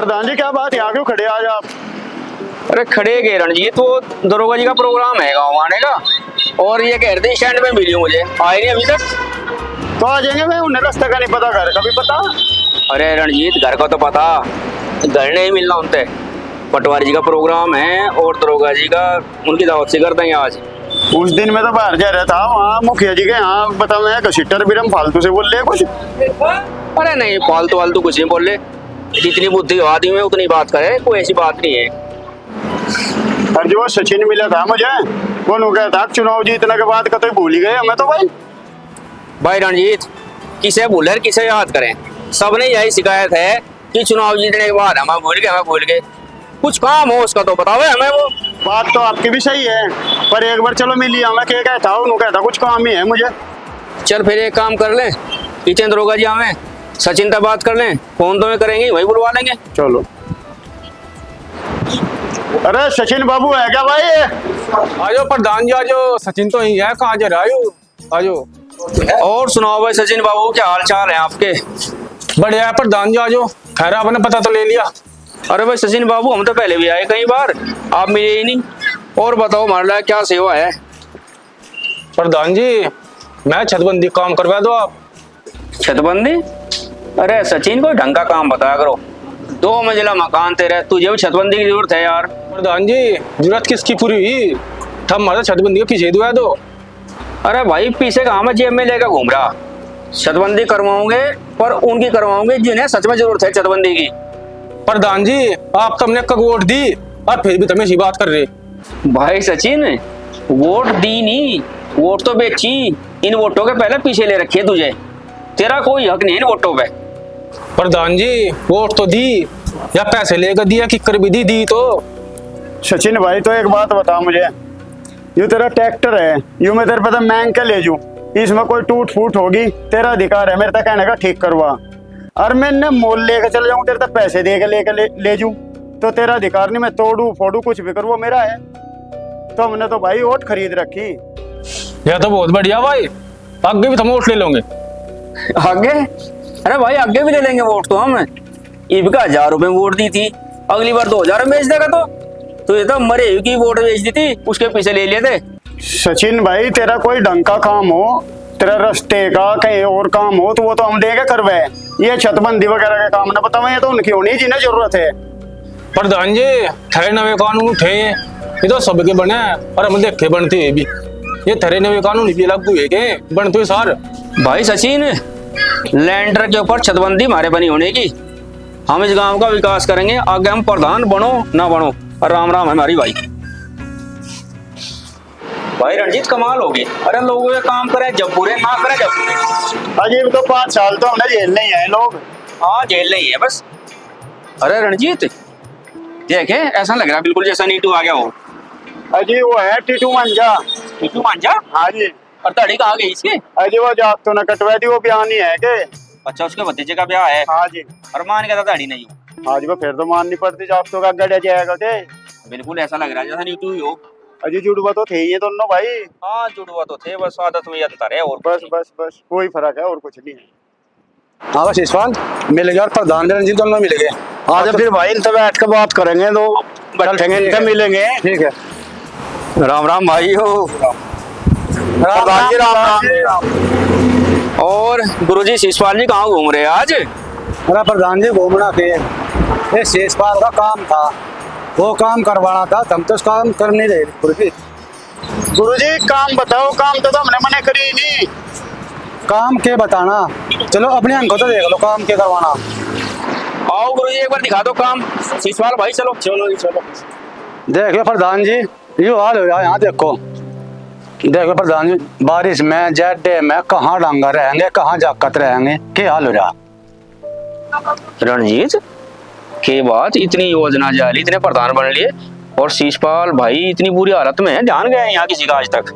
प्रधान जी क्या बात, यहाँ क्यों खड़े आज आप? अरे खड़े गए रणजीत, वो दरोगा जी का प्रोग्राम है गाँव आने का, और ये कह रहे थे स्टैंड पे मिली मुझे, आए नहीं अभी तक। तो आ जाएंगे, मैं उन्हें रास्ते का नहीं पता, घर का भी पता। अरे रणजीत घर का तो पता, घर नहीं मिलना उनसे। पटवारी जी का प्रोग्राम है और दरोगा जी का, उनकी दावत से करते हैं आज। उस दिन मैं तो बाहर जा रहा था, वहाँ मुखिया जी के यहाँ बता, मैं कसिटर भी हम फालतू से बोल रहे कुछ। अरे नहीं, फालतू फालतू कुछ नहीं बोल रहे, जितनी बुद्धि आदमी में उतनी बात करे, कोई ऐसी बात नहीं है। और जो सचिन मिला था मुझे, वो नु कहता चुनाव जीतने के बाद कतई भूल ही गए हमें तो भाई रणजीत, किसे भूले किसे याद करें, सबने यही शिकायत है कि चुनाव जीतने के बाद हमें भूल गए। कुछ काम हो उसका तो बताओ हमें। वो बात तो आपकी भी सही है, पर एक बार चलो मिली, हमें क्या कहता हूँ, कहता कुछ काम ही है मुझे। चल फिर एक काम कर लें, पीछे दरोगा जी हमें सचिन तक बात कर लें, फोन तो में करेंगे, वही बुलवा लेंगे। चलो। अरे सचिन बाबू है क्या भाई? आजो प्रधान जी, आजो। सचिन तो यही है, कहाँ जा रहे आयो? आजो। और सुनाओ भाई सचिन बाबू, क्या हाल चाल है आपके? बढ़िया है प्रधान जी, आजो। खैर आपने पता तो ले लिया। अरे भाई सचिन बाबू, हम तो पहले भी आए कई बार, आप मिले ही नहीं। और बताओ हमारे लिए क्या सेवा है? प्रधान जी, मैं छतबंदी काम करवा दो आप। छतबंदी? अरे सचिन, कोई ढंग का काम बताया करो। 2 मंजिला मकान तेरे, तुझे भी छतबंदी की जरूरत है यार। प्रधान जी, जरूरत किसकी पूरी हुई? थम हमारे छतबंदी के पीछे दुआ दो। अरे भाई पीछे कहाँ मैं जेब में लेकर घूम रहा, छतबंदी करवाओगे पर उनकी करवाओगे जिन्हें सच में जरूरत है छतबंदी की। प्रधान जी, आप तो हमने कब वोट दी और फिर भी तुम ऐसी बात कर रहे? भाई सचिन, वोट दी नहीं, वोट तो बेची। इन वोटों के पहले पीछे ले रखी है तुझे, तेरा कोई हक नहीं इन वोटों पे। प्रधान जी, वोट तो दी या पैसे लेकर दिया, किकर भी दी तो। सचिन भाई तो एक बात बता मुझे, ये तेरा ट्रैक्टर है, यूं मैं तेरे पे मांग के ले जू, इसमें कोई टूट फूट होगी तेरा अधिकार है मेरे तक कहने का ठीक करवा। और मैंने मोल लेके चले जाऊं, तेरे तक पैसे दे के ले जूं, तो तेरा अधिकार नहीं, मैं तोड़ू फोड़ू कुछ भी करूँ, वो मेरा है। तो हमने तो भाई वोट खरीद रखी। यह तो बहुत बढ़िया भाई, आगे भी हम वोट ले लोगे। आगे? अरे भाई आगे भी ले लेंगे वोट तो हम। इबका 1000 रुपए वोट दी थी, अगली बार 2000 में बेच देगा तो ये तो मरे हुए की वोट बेच दी थी, उसके पीछे ले लिए थे। सचिन भाई, तेरा कोई ढंग का काम हो, तेरा रास्ते का कहीं और काम हो, तो वो तो हम देंगे करवाए। ये छतबंदी वगैरह के काम ना बताओ, ये तो उनकी होनी जिन्हें जरूरत है। प्रधान जी, थे नवे कानून थे, ये तो सबके बने और हम देखे बनते हुए भी। ये थरे नवे कानून भी लागू है के बनते हुए सार। भाई सचिन, लैंडर के ऊपर छतबंदी हमारे बनी होने की, हम इस गांव का विकास करेंगे, आगे हम प्रधान बनो ना बनो, और राम राम हमारी भाई। भाई रणजीत कमाल होगी, अरे लोगों ये काम करे जब बुरे, ना करे जब बुरे। अजीब तो 5 साल तो हमने जेल नहीं है लोग। हाँ जेल नहीं है बस। अरे रणजीत देखे, ऐसा लग रहा है बिल्कुल जैसा नीटू आ गया हो। अजी वो है टीटू मंजा। नीटू मांझा? हाँ जी। और दाढ़ी कहाँ गई इसकी? अजी वो जाग तो न कटवा दी, वो बयान ही है के। अच्छा, उसके भतीजे का ब्याह है। हाँ जी। और मान के दाढ़ी नहीं हो। हाँ जी, वो फिर तो माननी पड़ती, जाग तो का गड़े जाएगा के। बिल्कुल ऐसा लग रहा है जैसा नीटू ही हो। अजी जुड़वा तो थे ये दोनों भाई। हाँ जुड़वा तो थे, बस आदत में अंतर है, और बस बस बस कोई फर्क है और कुछ नहीं है। हाँ बस इस्फान मिल गया और प्रधान रणजीत दोनों मिल गए। आज फिर भाई इनसे बैठ के बात करेंगे, तो बैठेंगे, इनसे मिलेंगे। ठीक है। राम राम भाई हो। प्रधान जी राम राम। और गुरुजी शिषपाल जी कहाँ घूम रहे हैं आज? अरे प्रधान जी, घूमना के ये शेषपाल का काम था, वो काम करवाना था, हम तो काम कर नहीं रहे। गुरुजी काम बताओ, काम तो हमने मना करी ही नहीं। काम के बताना, चलो अपने अंक तो देख लो, काम के करवाना। आओ गुरुजी एक बार दिखा दो काम। शिषपाल भाई चलो चलो चलो। देखो प्रधान जी, यो हाल हो रहा है यहाँ, देखो प्रधान जी, बारिश में जड्डे में कहाँ डांगा रहेंगे, कहाँ जाकत रहेंगे, क्या हाल हो रहा। रणजीत के बात, इतनी योजना जाली, इतने प्रधान बन लिए, और शिषपाल भाई इतनी बुरी हालत में है, जान गए हैं यहाँ किसी का आज तक?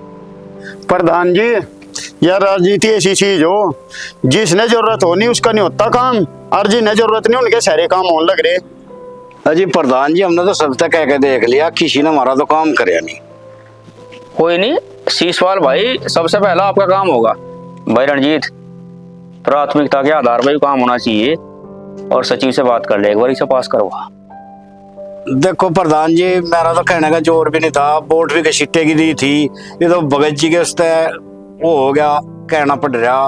प्रधान जी, यार राजनीति ऐसी चीज हो, जिसने जरूरत होनी उसका नहीं होता काम, और जिन्हें जरूरत नहीं उनके सारे काम होने लग रहे। अजी प्रधान जी, हमने तो सब तक कह के देख लिया, किसी ने हमारा तो काम करे नहीं। कोई नहीं शिषपाल भाई, सबसे पहला आपका काम होगा। भाई रणजीत, प्राथमिकता के आधार पर काम होना चाहिए। और सचिव से बात कर ले, एक बार इसे पास करवा। देखो प्रधान जी, मेरा तो कहने का जोर भी नहीं था, वोट भी कशिट्टे की दी थी, ये तो भगत जी के उससे वो हो गया, कहना पड़ रहा।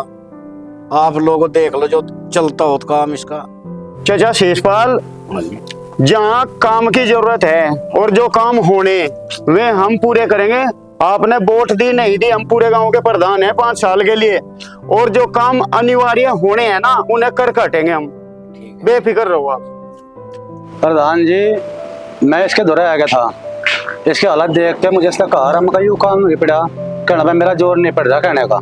आप लोग देख लो जो चलता हो तो काम इसका। चाचा शेषपाल, जहाँ काम की जरूरत है और जो काम होने वे हम पूरे करेंगे। आपने वोट दी नहीं दी, हम पूरे गांव के प्रधान हैं 5 साल के लिए, और जो काम अनिवार्य होने हैं ना उन्हें कर काटेंगे हम, बेफिक्र रहो आप। प्रधान जी, मैं इसके दौरे आ गया था, इसके हालत देख के मुझे इसका कहा मैं यू काम नहीं पड़ा, कहना भाई मेरा जोर नहीं पड़ रहा कहने का।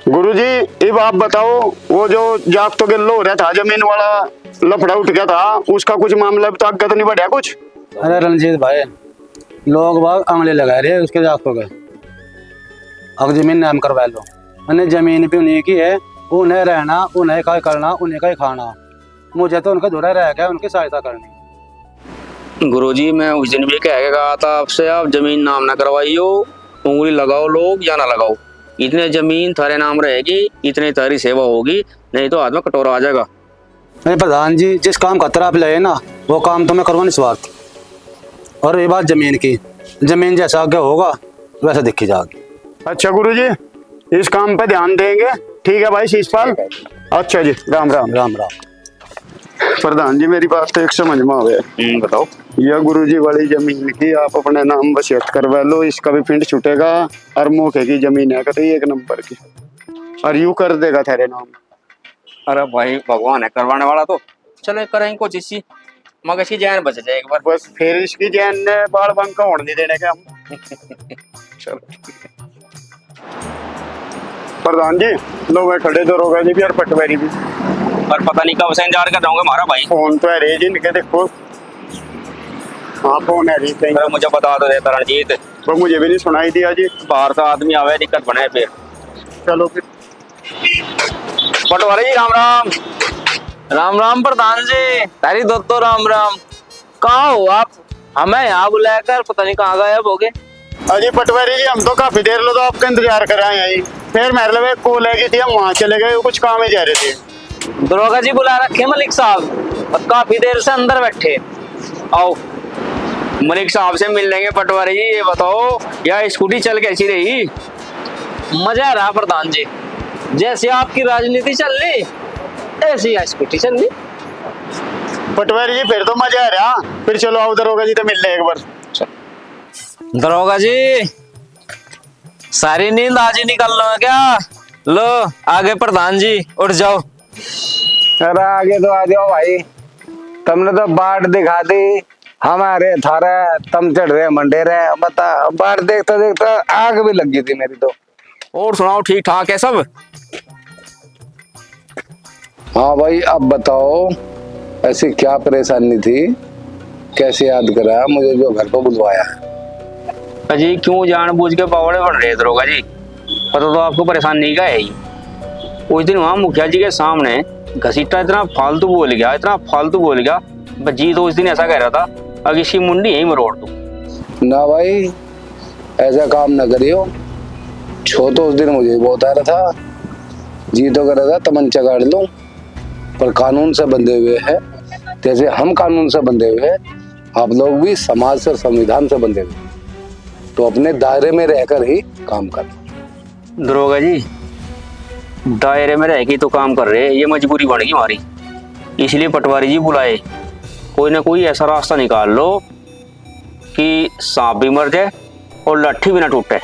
गुरुजी अब आप बताओ, वो जो जाग तो गिल्लो हो रहा था, जमीन वाला लफड़ा उठ गया था, उसका कुछ मामला अब तक तो नहीं बढ़िया कुछ? अरे रंजीत भाई, लोग बाग आंगले लगा रहे उसके जागतों के, अब जमीन नाम करवा लो। मैंने जमीन भी उन्हीं की है, उन्हें रहना, उन्हें का करना, उन्हें का ही खाना, मुझे तो उनका धुरा रह गया उनकी सहायता करनी। गुरुजी मैं उस दिन भी कह के कहा था आपसे, आप जमीन नाम ना करवाइयो, उंगली लगाओ लोग या ना लगाओ, इतने जमीन थारे नाम रहेगी, इतनी तारी सेवा होगी, नहीं तो हाथ में कटोरा आ जाएगा। नहीं प्रधान जी, जिस काम का आप लगे ना वो काम तो मैं करवा नहीं स्वार्थ। और ये बात जमीन की, जमीन जैसा आगे होगा वैसे देखी जाएगी। अच्छा गुरुजी, इस काम पे ध्यान देंगे। ठीक है भाई शीशपाल। अच्छा जी, राम राम। राम राम। प्रधान जी मेरी बात तो एक समझ में आवे। बताओ। यह गुरुजी वाली जमीन की आप अपने नाम वसीयत करवा लो, इसका भी पिंड छूटेगा, और मौके की जमीन है तो 1 नंबर की, और यू कर देगा तेरे नाम। अरे भाई भगवान है करवाने वाला, तो चलो करेंगे कुछ इसी, मगर इसकी जान बच जाए एक बार। बस फिर इसकी जैन ने बाल बंक का होने नहीं देने के हम। चलो प्रधान जी लोग खड़े तो रोगा जी भी और पटवारी भी, और पता नहीं कब से इंतजार कर रहा हूँ हमारा भाई। फोन तो है रे जी इनके, देखो हाँ फोन है जी कहीं। अरे मुझे बता दो देता रणजीत, वो मुझे भी नहीं सुनाई दिया जी। बाहर से आदमी आवे दिक्कत बने फिर। चलो फिर। पटवारी जी राम राम। राम राम प्रधान जी, तारी दोस्तों राम राम। कहाँ हो आप? हमें यहाँ बुलाकर पता नहीं कहाँ गायब हो गए। अजी पटवारी जी हम तो काफी देर लो तो आपका इंतजार कर रहे हैं जी, फिर मेरे लिए एक कॉल है कि हम वहाँ चले गए, कुछ काम ही जा रहे थे। दरोगा जी बुला रखे मलिक साहब, और काफी देर से अंदर बैठे। आओ मलिक साहब से मिल लेंगे। पटवारी जी ये बताओ, यह स्कूटी चल कैसी रही? मजा आ रहा प्रधान जी, जैसे आपकी राजनीति चल रही ऐसी यहाँ स्कूटी चल रही। पटवारी जी फिर तो मजा आ रहा, फिर चलो आओ दरोगा जी तो मिल ले एक बार। दरोगा जी सारी नींद आज ही निकल लो क्या? लो आगे प्रधान जी उठ जाओ। अरे आगे तो आ जाओ भाई, तुमने तो बाट दिखा दी हमारे थारे, तुम चढ़ रहे मंडे रहे, बता बाट देखता देखता आग भी लग गई थी मेरी तो। और सुनाओ ठीक ठाक है सब? हाँ भाई अब बताओ, ऐसी क्या परेशानी थी, कैसे याद करा मुझे जो घर पर बुलवाया है? अजी क्यों जानबूझ के पावड़े बन रहे दरोगा जी, पता तो आपको परेशानी का है ही। उस दिन वहां मुखिया जी के सामने घसीटा इतना फालतू बोल गया, इतना फालतू बोल गया, जी तो उस दिन ऐसा कह रहा था अगर इसकी मुंडी यहीं मरोड़ दूं। ना भाई ऐसा काम ना करियो, छो तो उस दिन मुझे बहुत आ रहा था, जी तो कर रहा था तमंचा काट लूं, पर कानून से बंधे हुए हैं, जैसे हम कानून से बंधे हुए हैं आप लोग भी समाज से संविधान से बंधे हुए, तो अपने दायरे में रहकर ही काम कर। दरोगा जी दायरे में रह के तो काम कर रहे, ये मजबूरी बन गई हमारी, इसलिए पटवारी जी बुलाए। कोई ना कोई ऐसा रास्ता निकाल लो कि सांप भी मर जाए और लाठी भी ना टूटे।